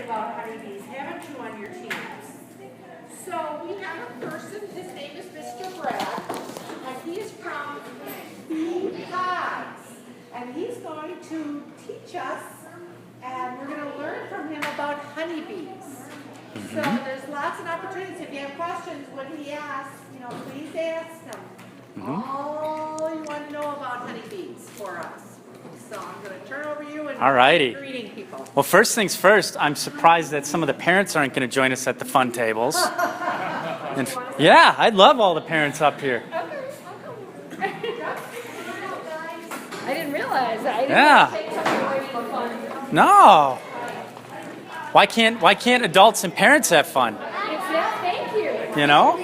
about honeybees, haven't you, on your teams? So we have a person, his name is Mr. Brad, and he is from Beepods. And he's going to teach us, and we're going to learn from him about honeybees. So there's lots of opportunities. If you have questions, when he asks, please ask him. All you want to know about honeybees for us. So I'm going to turn over you and Alrighty. greeting people. Well, first things first, I'm surprised that some of the parents aren't going to join us at the fun tables. Yeah, I'd love all the parents up here. I didn't realize. I didn't Yeah. take something away from the fun. No. Why can't adults and parents have fun? Thank you. You know?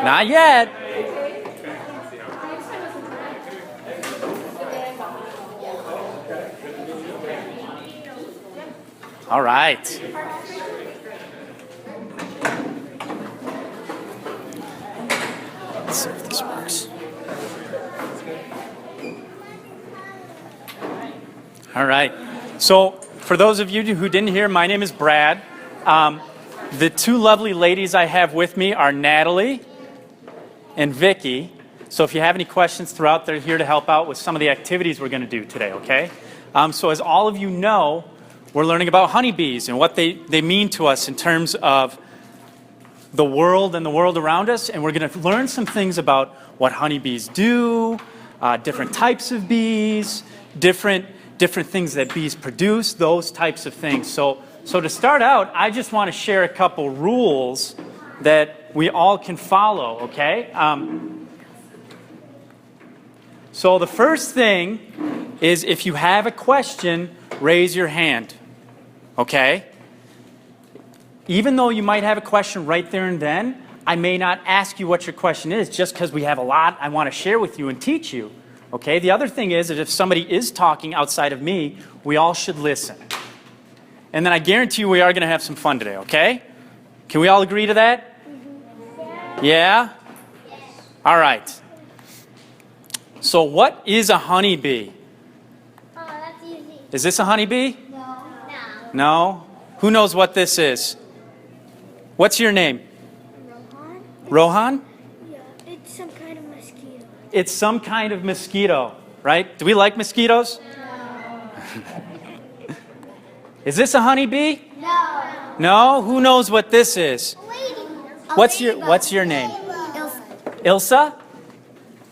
Not yet. All right. Let's see if this works. All right. So, for those of you who didn't hear, my name is Brad. The two lovely ladies I have with me are Natalie and Vicky. So if you have any questions throughout, they're here to help out with some of the activities we're going to do today, okay? So as all of you know, we're learning about honeybees and what they mean to us in terms of the world and the world around us. And we're going to learn some things about what honeybees do, different types of bees, different things that bees produce, those types of things. So to start out, I just want to share a couple rules that we all can follow, okay? So the first thing is if you have a question, raise your hand, okay? Even though you might have a question right there and then, I may not ask you what your question is just because we have a lot I want to share with you and teach you, okay? The other thing is that if somebody is talking outside of me, we all should listen. And then I guarantee you we are going to have some fun today, okay? Can we all agree to that? Yeah? All right. So what is a honeybee? Oh, that's easy. Is this a honeybee? No. No? Who knows what this is? What's your name? Rohan? Rohan? Yeah, it's some kind of mosquito. It's some kind of mosquito, right? Do we like mosquitoes? No. Is this a honeybee? No. No? Who knows what this is? Lady. What's your name? Ilsa. Ilsa?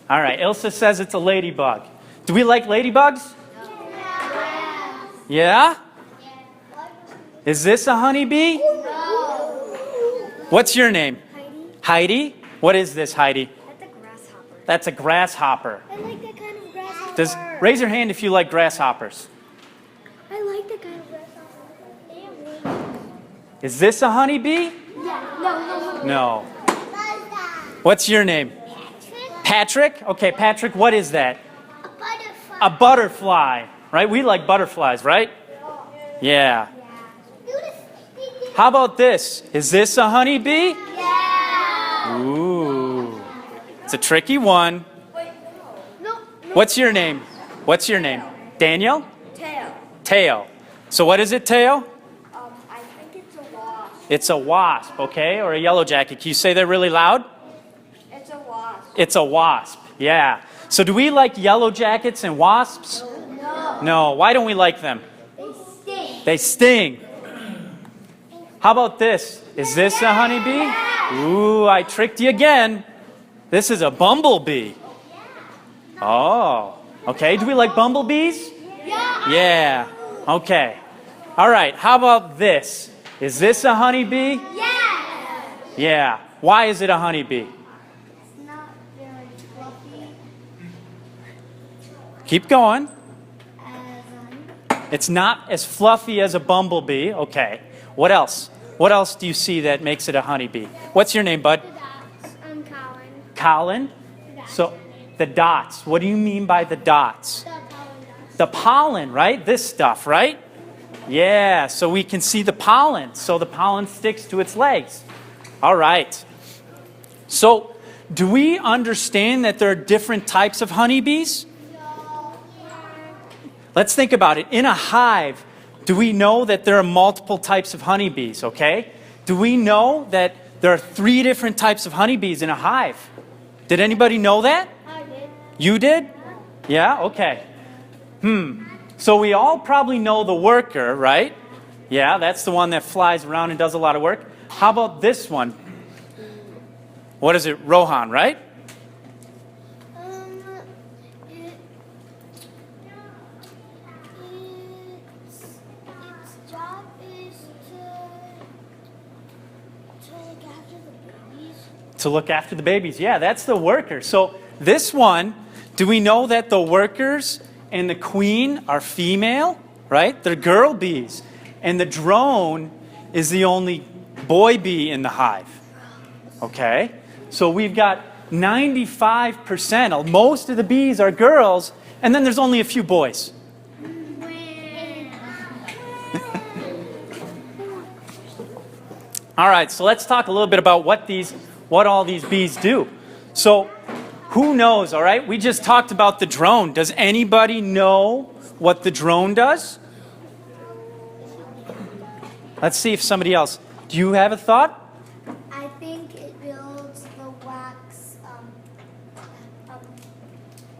All right, Ilsa says it's a ladybug. Do we like ladybugs? Yeah? Is this a honeybee? No. What's your name? Heidi. Heidi? What is this, Heidi? That's a grasshopper. That's a grasshopper. I like that kind of grasshopper. Raise your hand if you like grasshoppers. I like that kind of grasshopper. Is this a honeybee? Yeah. No. No. What's your name? Patrick? Okay, Patrick, what is that? A butterfly. A butterfly, right? We like butterflies, right? Yeah. How about this? Is this a honeybee? Yeah. Ooh. It's a tricky one. No. What's your name? What's your name? Daniel? Tail. Teo. So what is it, Teo? I think it's a wasp. It's a wasp, okay? Or a yellow jacket. Can you say that really loud? It's a wasp. It's a wasp, yeah. So do we like yellow jackets and wasps? No. No. Why don't we like them? They stink. They sting. How about this? Is this a honeybee? Ooh, I tricked you again. This is a bumblebee. Oh, okay. Do we like bumblebees? Yeah. Yeah. Okay. All right. How about this? Is this a honeybee? Yeah. Yeah. Why is it a honeybee? It's not very fluffy Keep going. as It's not as fluffy as a bumblebee. Okay. What else? What else do you see that makes it a honeybee? What's your name, bud? Colin. Colin. So the dots. What do you mean by the dots? The pollen dots. The pollen, right? This stuff, right? Yeah, so we can see the pollen. So the pollen sticks to its legs. All right. So do we understand that there are different types of honeybees? Let's think about it. In a hive, do we know that there are multiple types of honeybees, okay? Do we know that there are 3 different types of honeybees in a hive? Did anybody know that? I did. You did? Yeah? Okay. So we all probably know the worker, right? Yeah, that's the one that flies around and does a lot of work. How about this one? What is it? Rohan, right? Its job is to look after the babies. To look after the babies. Yeah, that's the worker. So this one, do we know that the workers and the queen are female, right? They're girl bees. And the drone is the only boy bee in the hive. Okay? So we've got 95%, most of the bees are girls, and then there's only a few boys. All right, so let's talk a little bit about what all these bees do. So who knows, all right? We just talked about the drone. Does anybody know what the drone does? Let's see if somebody else. Do you have a thought? I think it builds the wax. What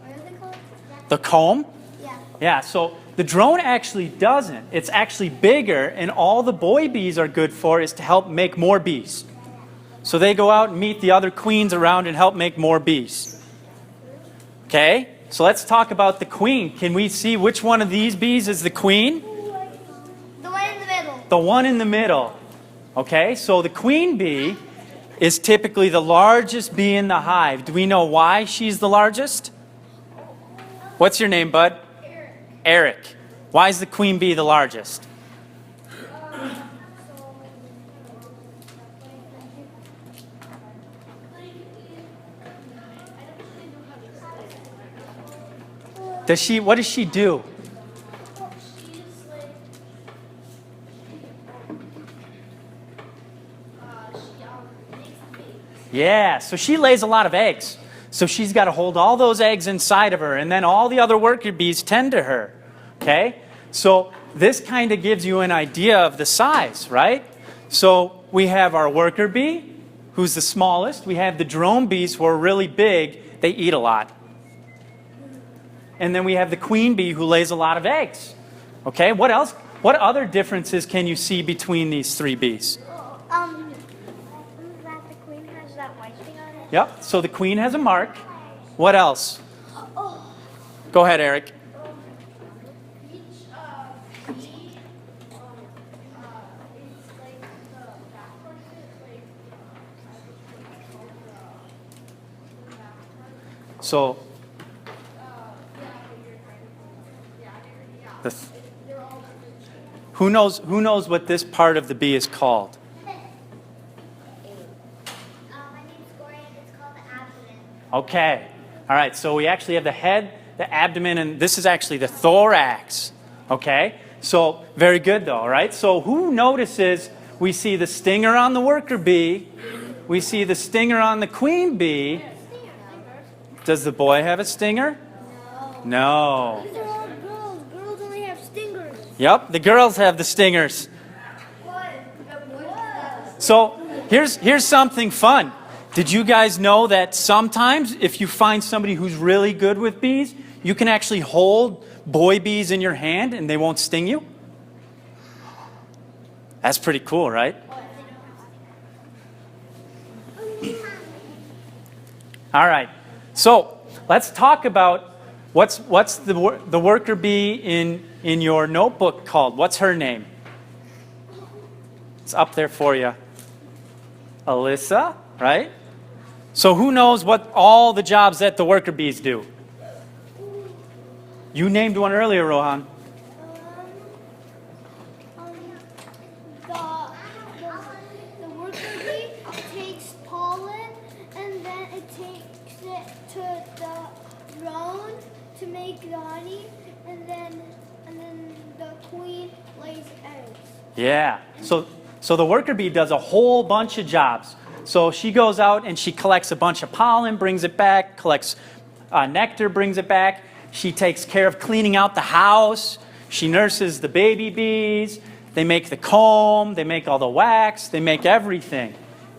are they called? The comb? Yeah. Yeah, so the drone actually doesn't. It's actually bigger, and all the boy bees are good for is to help make more bees. So they go out and meet the other queens around and help make more bees. Okay, so let's talk about the queen. Can we see which one of these bees is the queen? The one in the middle. The one in the middle. Okay, so the queen bee is typically the largest bee in the hive. Do we know why she's the largest? What's your name, bud? Eric. Why is the queen bee the largest? What does she do? Yeah, so she lays a lot of eggs. So she's got to hold all those eggs inside of her, and then all the other worker bees tend to her. Okay? So this kind of gives you an idea of the size, right? So we have our worker bee, who's the smallest. We have the drone bees, who are really big. They eat a lot. And then we have the queen bee, who lays a lot of eggs. Okay? What else? What other differences can you see between these 3 bees? That the queen has that white thing on it. Yep, so the queen has a mark. What else? Go ahead, Eric. Each bee, is like the back part of it, So, who knows what this part of the bee is called? My name's Gloria. It's called the abdomen. Okay. All right, so we actually have the head, the abdomen, and this is actually the thorax. Okay? So, very good though, all right? So, who notices we see the stinger on the worker bee, we see the stinger on the queen bee. Does the boy have a stinger? No. These are all girls. Girls only have stingers. Yep, the girls have the stingers. So here's something fun. Did you guys know that sometimes if you find somebody who's really good with bees, you can actually hold boy bees in your hand and they won't sting you? That's pretty cool, right? All right. So let's talk about what's the worker bee in your notebook called. What's her name? It's up there for you. Alyssa, right? So who knows what all the jobs that the worker bees do? You named one earlier, Rohan. The worker bee takes pollen and then it takes it to the drone to make the honey, and then the queen lays eggs. Yeah. So the worker bee does a whole bunch of jobs. So she goes out and she collects a bunch of pollen, brings it back, collects nectar, brings it back. She takes care of cleaning out the house. She nurses the baby bees. They make the comb. They make all the wax. They make everything.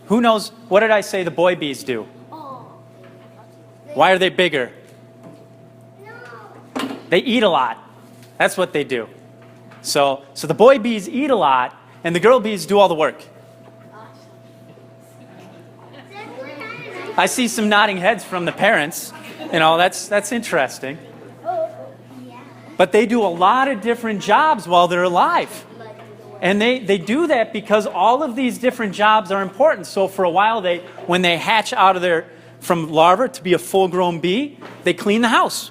Who knows, what did I say the boy bees do? Why are they bigger? They eat a lot. That's what they do. So the boy bees eat a lot, and the girl bees do all the work. I see some nodding heads from the parents. You know, that's interesting. But they do a lot of different jobs while they're alive. And they do that because all of these different jobs are important. So for a while, when they hatch out of from larva to be a full-grown bee, they clean the house.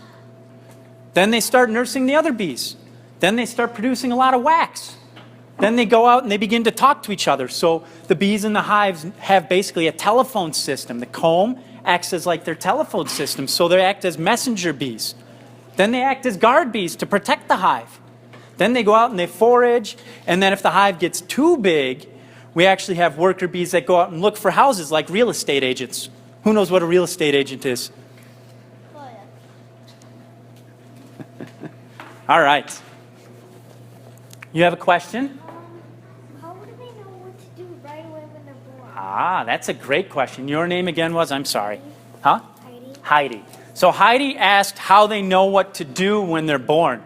Then they start nursing the other bees. Then they start producing a lot of wax. Then they go out and they begin to talk to each other. So the bees in the hives have basically a telephone system. The comb acts as like their telephone system. So they act as messenger bees. Then they act as guard bees to protect the hive. Then they go out and they forage. And then if the hive gets too big, we actually have worker bees that go out and look for houses like real estate agents. Who knows what a real estate agent is? All right. You have a question? How would they know what to do right away when they're born? Ah, that's a great question. Your name again was? I'm sorry. Huh? Heidi. Heidi. So Heidi asked how they know what to do when they're born.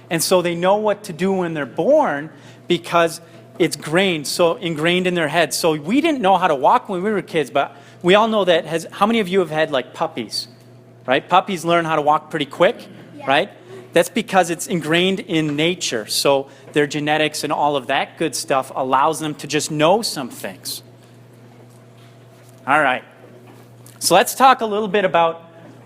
And so they know what to do when they're born because it's ingrained in their head. So we didn't know how to walk when we were kids, but we all know that. How many of you have had like puppies? Right? Puppies learn how to walk pretty quick, right? That's because it's ingrained in nature. So their genetics and all of that good stuff allows them to just know some things. All right. So let's talk a little bit about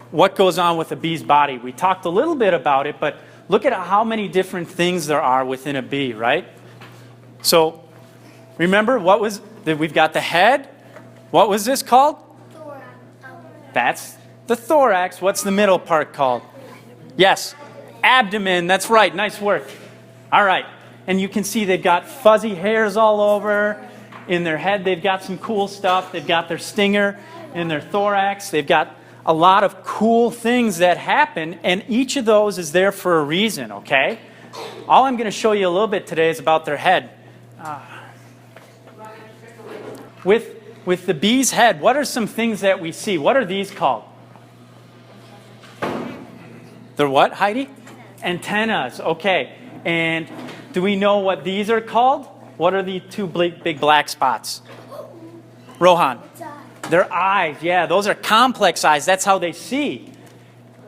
what goes on with a bee's body. We talked a little bit about it, but look at how many different things there are within a bee, right? So remember we've got the head. What was this called? Thorax. That's the thorax. What's the middle part called? Yes. Abdomen, that's right, nice work. All right, and you can see they've got fuzzy hairs all over. In their head, they've got some cool stuff. They've got their stinger in their thorax. They've got a lot of cool things that happen, and each of those is there for a reason, okay? All I'm going to show you a little bit today is about their head. With the bee's head, what are some things that we see? What are these called? They're what, Heidi? Antennas, okay. And do we know what these are called? What are the two big black spots? Rohan? Their eyes, yeah, those are complex eyes. That's how they see.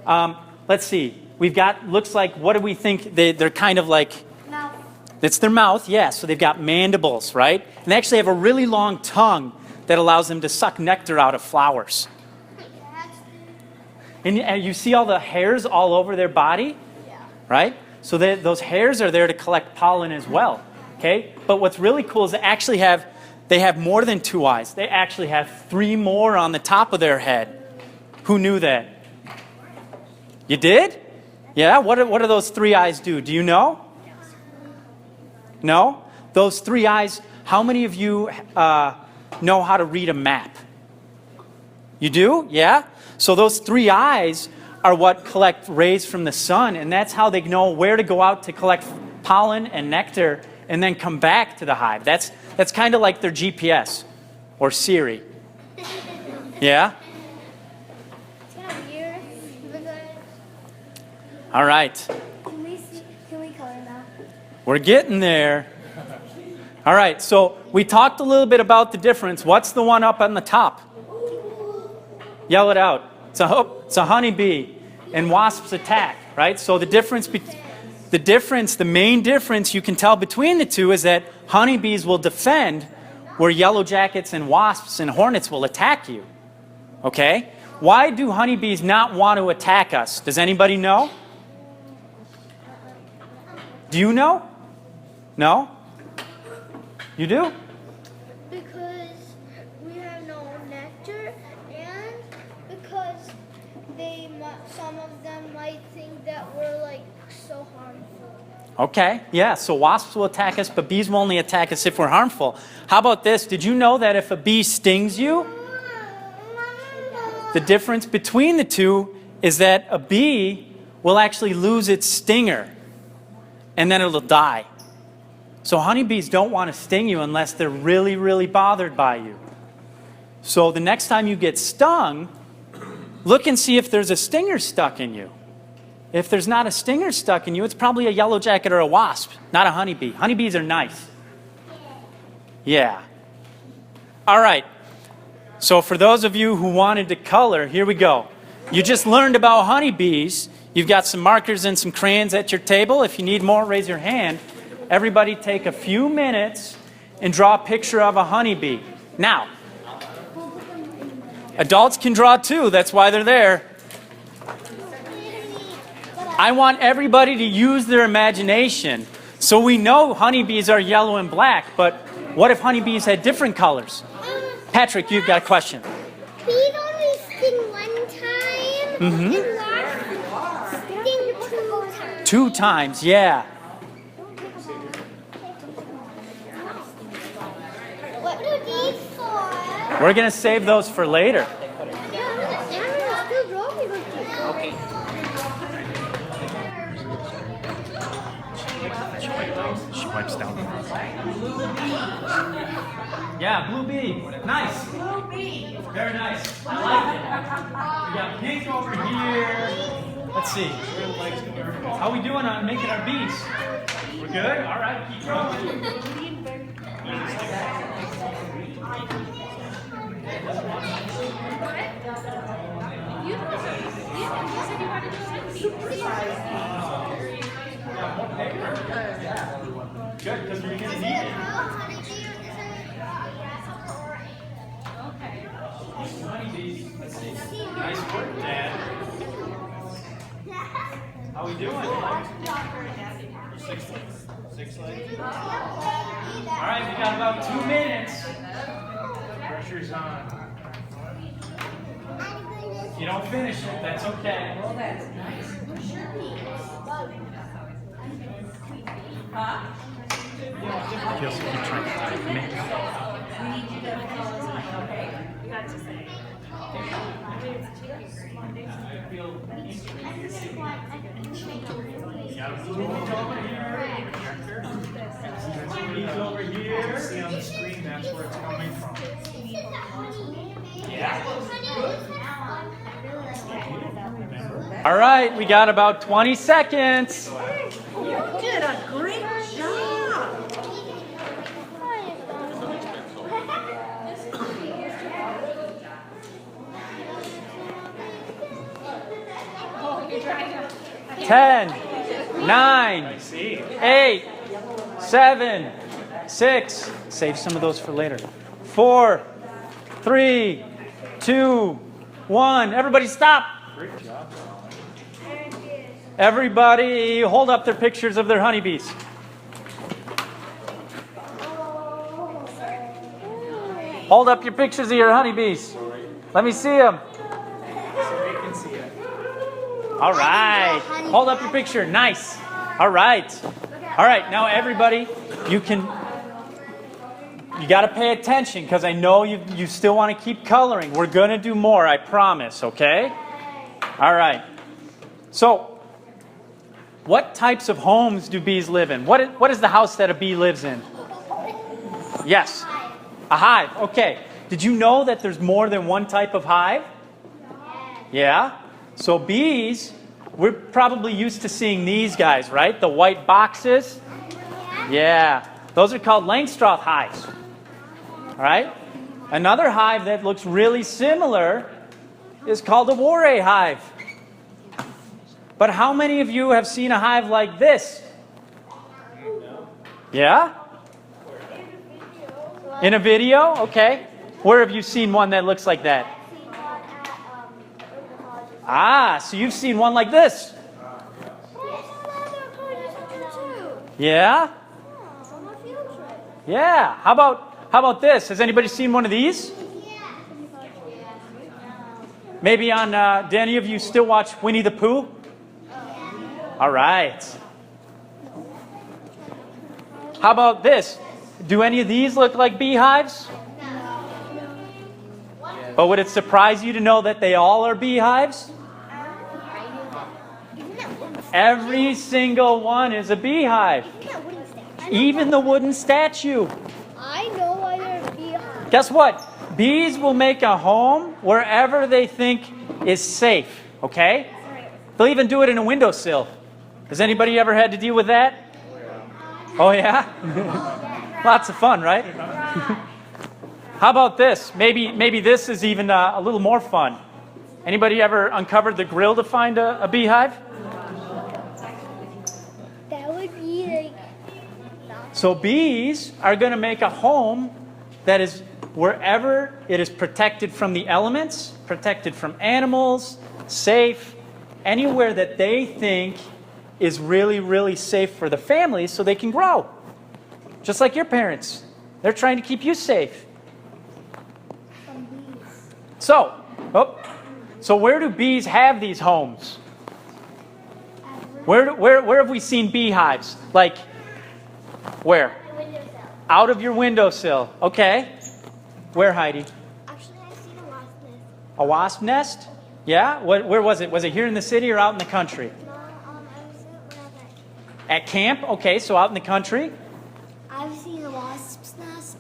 Let's see. We've got, looks like, what do we think? They're kind of like... Mouth. It's their mouth, yeah. So they've got mandibles, right? And they actually have a really long tongue that allows them to suck nectar out of flowers. And you see all the hairs all over their body? Right? So those hairs are there to collect pollen as well. Okay? But what's really cool is they have more than 2 eyes. They actually have 3 more on the top of their head. Who knew that? You did? Yeah? What do those 3 eyes do? Do you know? No? Those 3 eyes, how many of you know how to read a map? You do? Yeah? So those 3 eyes are what collect rays from the sun, and that's how they know where to go out to collect pollen and nectar and then come back to the hive. That's kind of like their GPS or Siri. Yeah? It's kind of weird. All right. Can we color that? We're getting there. All right, so we talked a little bit about the difference. What's the one up on the top? Yell it out. It's a honeybee and wasps attack, right? So the main difference you can tell between the two is that honeybees will defend where yellow jackets and wasps and hornets will attack you, okay? Why do honeybees not want to attack us? Does anybody know? Do you know? No? You do? Because we have no nectar, and because some of them might think that we're like so harmful. Okay, yeah, so wasps will attack us, but bees will only attack us if we're harmful. How about this? Did you know that if a bee stings you, the difference between the two is that a bee will actually lose its stinger. and then it'll die. So honeybees don't want to sting you unless they're really, really bothered by you. So the next time you get stung, look and see if there's a stinger stuck in you. If there's not a stinger stuck in you, it's probably a yellow jacket or a wasp, not a honeybee. Honeybees are nice. Yeah. All right. So for those of you who wanted to color, here we go. You just learned about honeybees. You've got some markers and some crayons at your table. If you need more, raise your hand. Everybody take a few minutes and draw a picture of a honeybee. Now, adults can draw too. That's why they're there. I want everybody to use their imagination. So we know honeybees are yellow and black, but what if honeybees had different colors? Patrick, you've got a question. Bees only sting one time, and wasps sting 2 times. 2 times, yeah. What are these for? We're going to save those for later. She wipes down the Yeah, blue bee. Nice. Blue bee. Very nice. I like it. We got pink over here. Let's see. How we doing on making our bees? We're good? All right, keep going. Good, because we're going to need it. Honeybees. Let's see. Nice work, Dad. How we doing? 6 legs. All right, we got about 2 minutes. Pressure's on. If you don't finish it, that's okay. Well, that's nice. Where's your bee? Huh? Feels like you're trying to type me. We need you to okay? You got to say. He's over here. See on the screen, that's where it's coming from. All right, we got about 20 seconds. You did a great job. Ten, 9, 8, 7, 6. Save some of those for later. 4, 3, 2, 1. Everybody stop. Great job. Everybody hold up their pictures of their honeybees. Hold up your pictures of your honeybees. Let me see them. All right. Hold up your picture. Nice. All right. All right. Now everybody, you got to pay attention because I know you still want to keep coloring. We're going to do more, I promise, okay? All right. So, what types of homes do bees live in? What is the house that a bee lives in? Yes. A hive. Okay. Did you know that there's more than one type of hive? Yeah. So bees, we're probably used to seeing these guys, right? The white boxes. Yeah. Those are called Langstroth hives. All right. Another hive that looks really similar is called a Warray hive. But how many of you have seen a hive like this? Yeah? In a video? Okay. Where have you seen one that looks like that? Ah, so you've seen one like this. Yeah? Yeah. How about this? Has anybody seen one of these? Maybe on, do any of you still watch Winnie the Pooh? All right. How about this? Do any of these look like beehives? But would it surprise you to know that they all are beehives? Isn't it one Every single one is a beehive. That wooden statue. Even the wooden statue. I know why they're beehives. Guess what? Bees will make a home wherever they think is safe, okay? They'll even do it in a windowsill. Has anybody ever had to deal with that? Oh, yeah? Lots of fun, right? How about this? Maybe this is even a little more fun. Anybody ever uncovered the grill to find a beehive? That would be like. So bees are going to make a home that is wherever it is protected from the elements, protected from animals, safe, anywhere that they think is really, really safe for the family so they can grow. Just like your parents. They're trying to keep you safe. So where do bees have these homes? Where have we seen beehives? Like, where? Out of your windowsill. Okay. Where, Heidi? Actually, I've seen a wasp nest. A wasp nest? Yeah? Where was it? Was it here in the city or out in the country? No, I was At camp? Okay, so out in the country. I've seen a wasp's nest.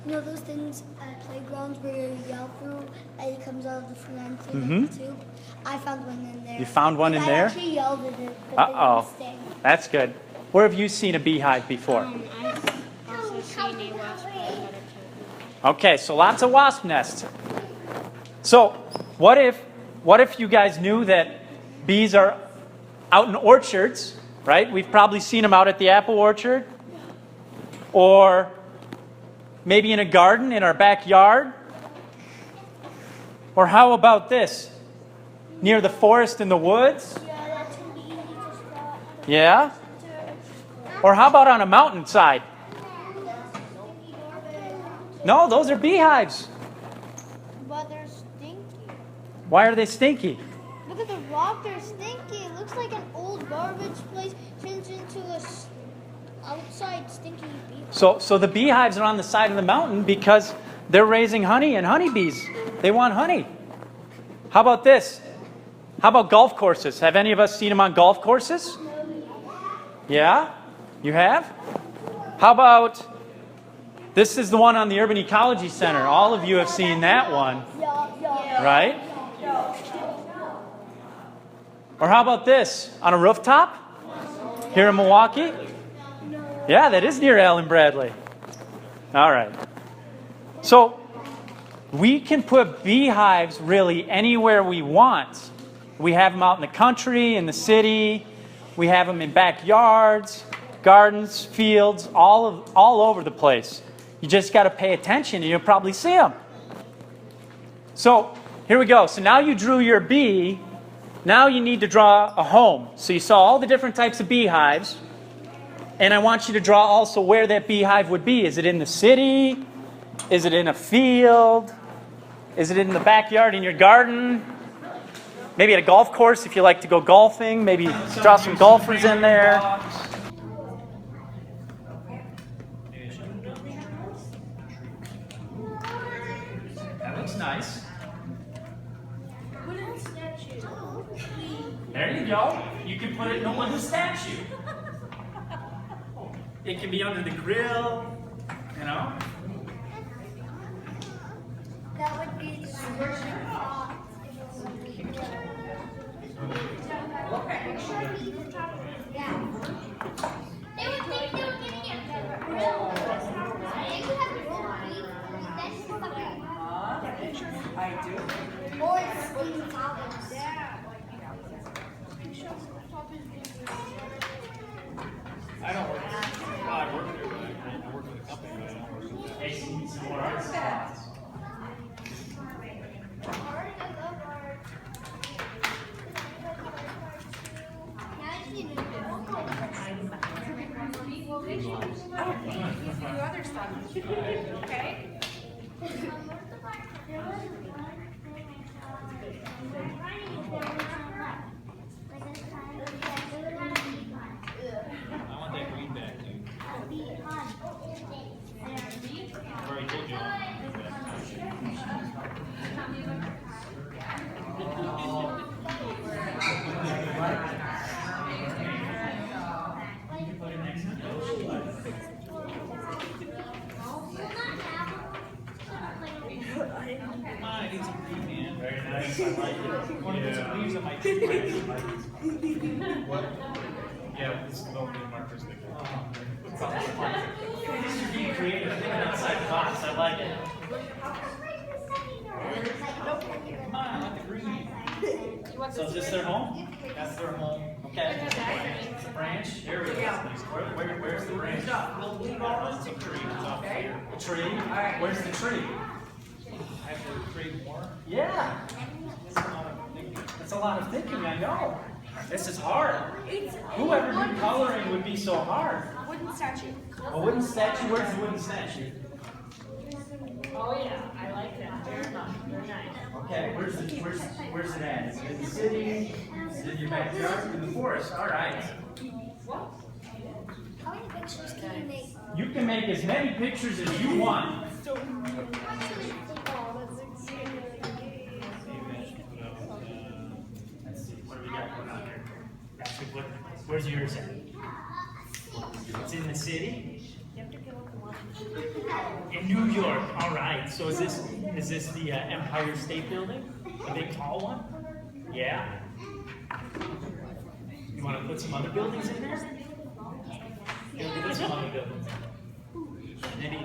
You know those things at playgrounds where you yell through and it comes out of the front end too? I found one in there. You found one in I there? actually yelled at it, but Uh-oh. they didn't sting. That's good. Where have you seen a beehive before? I've also seen a wasp nest. Okay, so lots of wasp nests. So what if you guys knew that bees are out in orchards, right? We've probably seen them out at the apple orchard. Or maybe in a garden in our backyard. Or how about this? Near the forest in the woods? Yeah, that's going to be easy to spot. Yeah? Or how about on a mountainside? No, those are beehives. But they're stinky. Why are they stinky? Look at the rock, they're stinky. It looks like an old garbage place turns into a outside stinky bee. So the beehives are on the side of the mountain because they're raising honey and honeybees. They want honey. How about this? How about golf courses? Have any of us seen them on golf courses? Yeah? You have? How about, this is the one on the Urban Ecology Center. All of you have seen that one, right? Or how about this? On a rooftop? Here in Milwaukee? Yeah, that is near Allen Bradley. All right. So we can put beehives really anywhere we want. We have them out in the country, in the city. We have them in backyards, gardens, fields, all over the place. You just got to pay attention and you'll probably see them. So here we go. So now you drew your bee. Now you need to draw a home. So you saw all the different types of beehives. And I want you to draw also where that beehive would be. Is it in the city? Is it in a field? Is it in the backyard in your garden? Maybe at a golf course if you like to go golfing. Maybe draw some golfers in there. That looks nice. There you go. You can put it in a wooden statue. It can be under the grill, you know. That would be They would think they were getting a grill. They could have grilled beef. That's fucking. I do. Or steamed tacos. I don't work. Well, I work there, but I work with a company, but I don't work with Hey, some more art spots. Okay? I want that green back, dude. I've already told you I want that green back. Very nice. I like it. You want to put some leaves on my tree branch? What? Yeah, this is development markers. You're being creative, thinking outside the box. I like it. Come on, I like the green. So is this their home? That's their home. Okay. It's a branch. Here we go. Where's the branch? It's a tree. It's off here. A tree? Where's the tree? I have to create more. Yeah. That's a lot of thinking, I know. This is hard. Whoever did coloring would be so hard. Wooden statue. A wooden statue? Where's the wooden statue? Oh yeah, I like that very much. Very nice. Okay, where's it at? Is it in the city? Is it in your backyard? In the forest? All right. How many pictures can you make? You can make as many pictures as you want. Let's see, what do we got going on here? Where's yours at? It's in the city? In New York, all right. So is this the Empire State Building? The big tall one? Yeah. You want to put some other buildings in there? Yeah, we put some other buildings. Maybe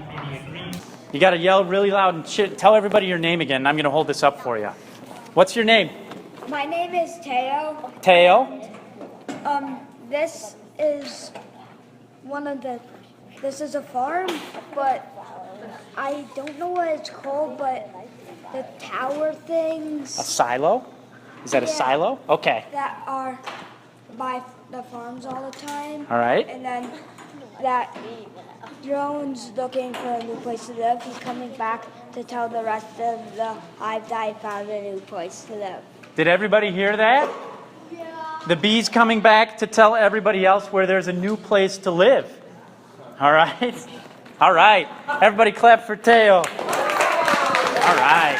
agrees. You got to yell really loud and tell everybody your name again. I'm going to hold this up for you. What's your name? My name is Teo. Teo. This is this is a farm, but I don't know what it's called, but the tower things. A silo? Is that a Yeah. silo? Okay. That are by the farms all the time. All right. And then that drone's looking for a new place to live. He's coming back to tell the rest of the hive that I found a new place to live. Did everybody hear that? Yeah. The bee's coming back to tell everybody else where there's a new place to live. All right? All right. Everybody clap for Teo. All right.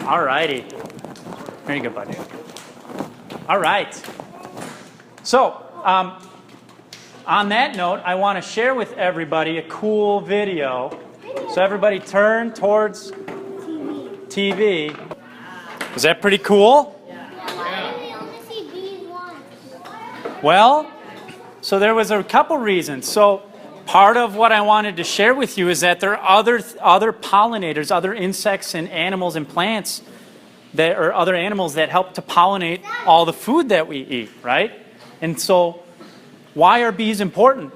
All righty. Very good, buddy. All right. So, on that note, I want to share with everybody a cool video. So everybody turn towards TV. Was that pretty cool? Why do we only see bees once? Well, so there was a couple reasons. So part of what I wanted to share with you is that there are other pollinators, other insects and animals and plants that or other animals that help to pollinate all the food that we eat, right? And so why are bees important?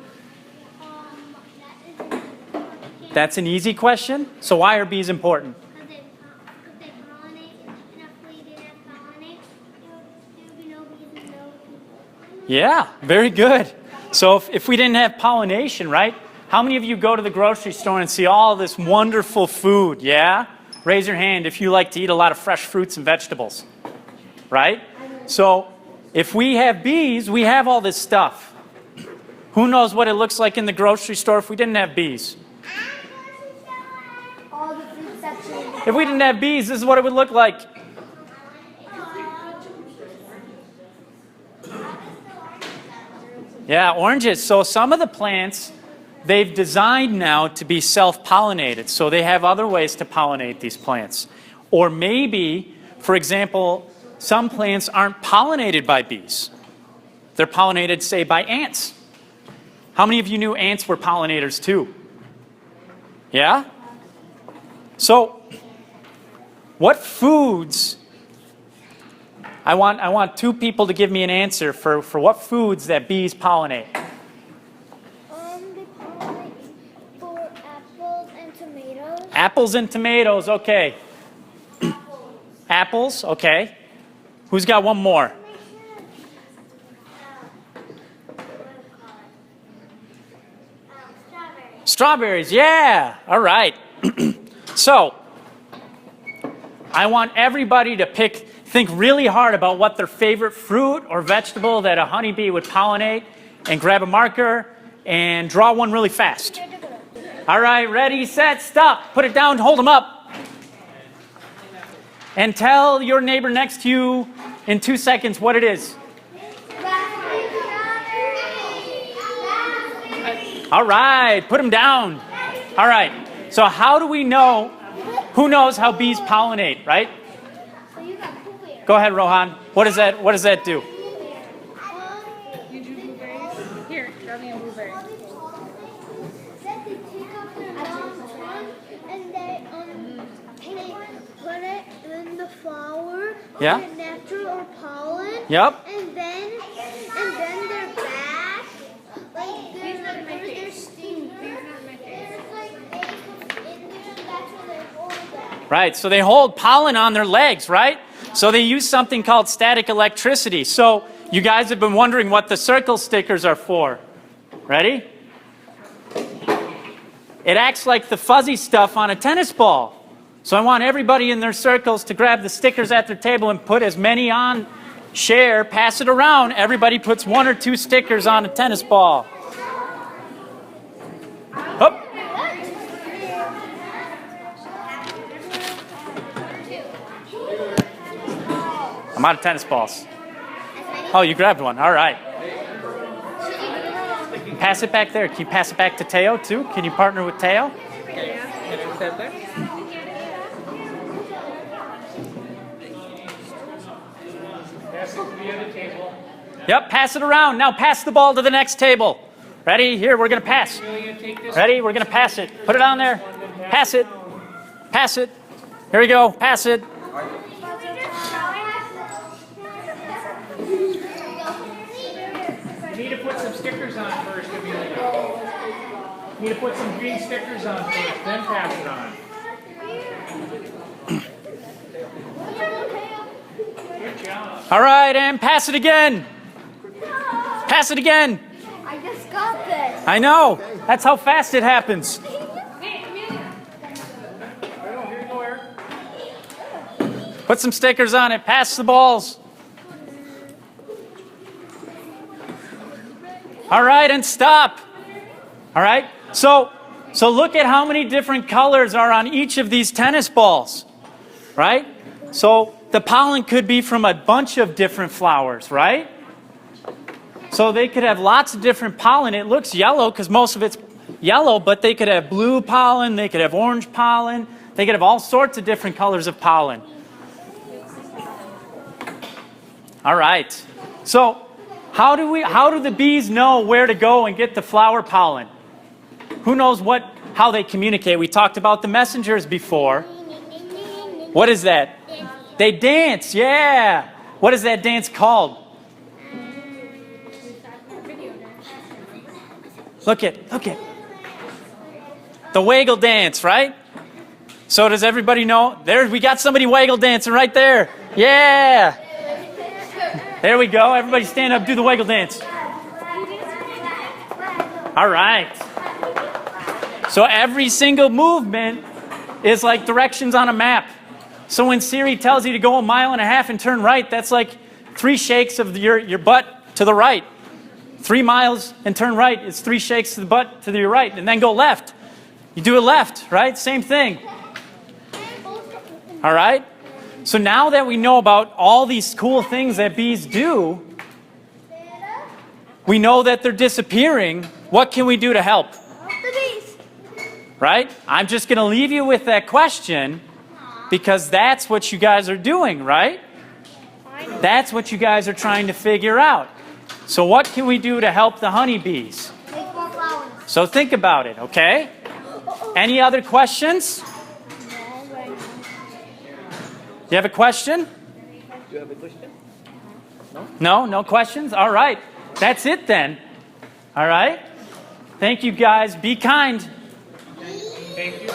That's an easy question. So why are bees important? Because they pollinate, and if we didn't pollinate, there would be no bees and no people. Yeah, very good. So if we didn't have pollination, right? How many of you go to the grocery store and see all this wonderful food, yeah? Raise your hand if you like to eat a lot of fresh fruits and vegetables, right? So if we have bees, we have all this stuff. Who knows what it looks like in the grocery store if we didn't have bees? All the food section. If we didn't have bees, this is what it would look like. Yeah, oranges. So some of the plants, they've designed now to be self-pollinated. So they have other ways to pollinate these plants. Or maybe, for example, some plants aren't pollinated by bees. They're pollinated, say, by ants. How many of you knew ants were pollinators too? Yeah? So, what foods... I want two people to give me an answer for what foods that bees pollinate. They pollinate for apples and tomatoes. Apples and tomatoes, okay. Apples, okay. Who's got one more? Strawberries, yeah. All right. So, I want everybody to think really hard about what their favorite fruit or vegetable that a honeybee would pollinate, and grab a marker and draw one really fast. All right, ready, set, stop. Put it down, hold them up. And tell your neighbor next to you in 2 seconds what it is. All right, put them down. All right, so how do we know Who knows how bees pollinate, right? So you got Pooh Bear. Go ahead, Rohan. What does that do? You do blueberries? Here, grab me a blueberry. Then they take up their mom's one and they put it in the flower. Yeah. Get nectar or pollen. Yep. And then they're back. Like they're steamed. There's like eggs in there. That's where they hold that. Right, so they hold pollen on their legs, right? So they use something called static electricity. So you guys have been wondering what the circle stickers are for. Ready? It acts like the fuzzy stuff on a tennis ball. So I want everybody in their circles to grab the stickers at their table and put as many on. Share, pass it around. Everybody puts 1 or 2 stickers on a tennis ball. Up. I'm out of tennis balls. Oh, you grabbed one. All right. Pass it back there. Can you pass it back to Teo, too? Can you partner with Teo? Yep, pass it around. Now pass the ball to the next table. Ready? Here, we're going to pass. Ready? We're going to pass it. Put it on there. Pass it. Pass it. Here we go. Pass it. You need to put some stickers on first. You need to put some green stickers on first, then pass it on. Good job. All right, and pass it again. Pass it again. I just got this. I know. That's how fast it happens. Put some stickers on it. Pass the balls. All right, and stop. All right. So look at how many different colors are on each of these tennis balls. Right? So the pollen could be from a bunch of different flowers, right? So they could have lots of different pollen. It looks yellow because most of it's yellow, but they could have blue pollen, they could have orange pollen, they could have all sorts of different colors of pollen. All right. So how do the bees know where to go and get the flower pollen? Who knows how they communicate? We talked about the messengers before. What is that? They dance, yeah. What is that dance called? Look at. The waggle dance, right? So does everybody know? There, we got somebody waggle dancing right there. Yeah. There we go. Everybody stand up, do the waggle dance. All right. So every single movement is like directions on a map. So when Siri tells you to go 1.5 miles and turn right, that's like 3 shakes of your butt to the right. 3 miles and turn right is 3 shakes to the butt to your right, and then go left. You do a left, right? Same thing. All right? So now that we know about all these cool things that bees do, we know that they're disappearing. What can we do to help? The bees. Right? I'm just going to leave you with that question because that's what you guys are doing, right? That's what you guys are trying to figure out. So what can we do to help the honeybees? Make more flowers. So think about it, okay? Any other questions? You have a question? Do you have a question? No questions? All right. That's it then. All right. Thank you guys. Be kind. Thank you.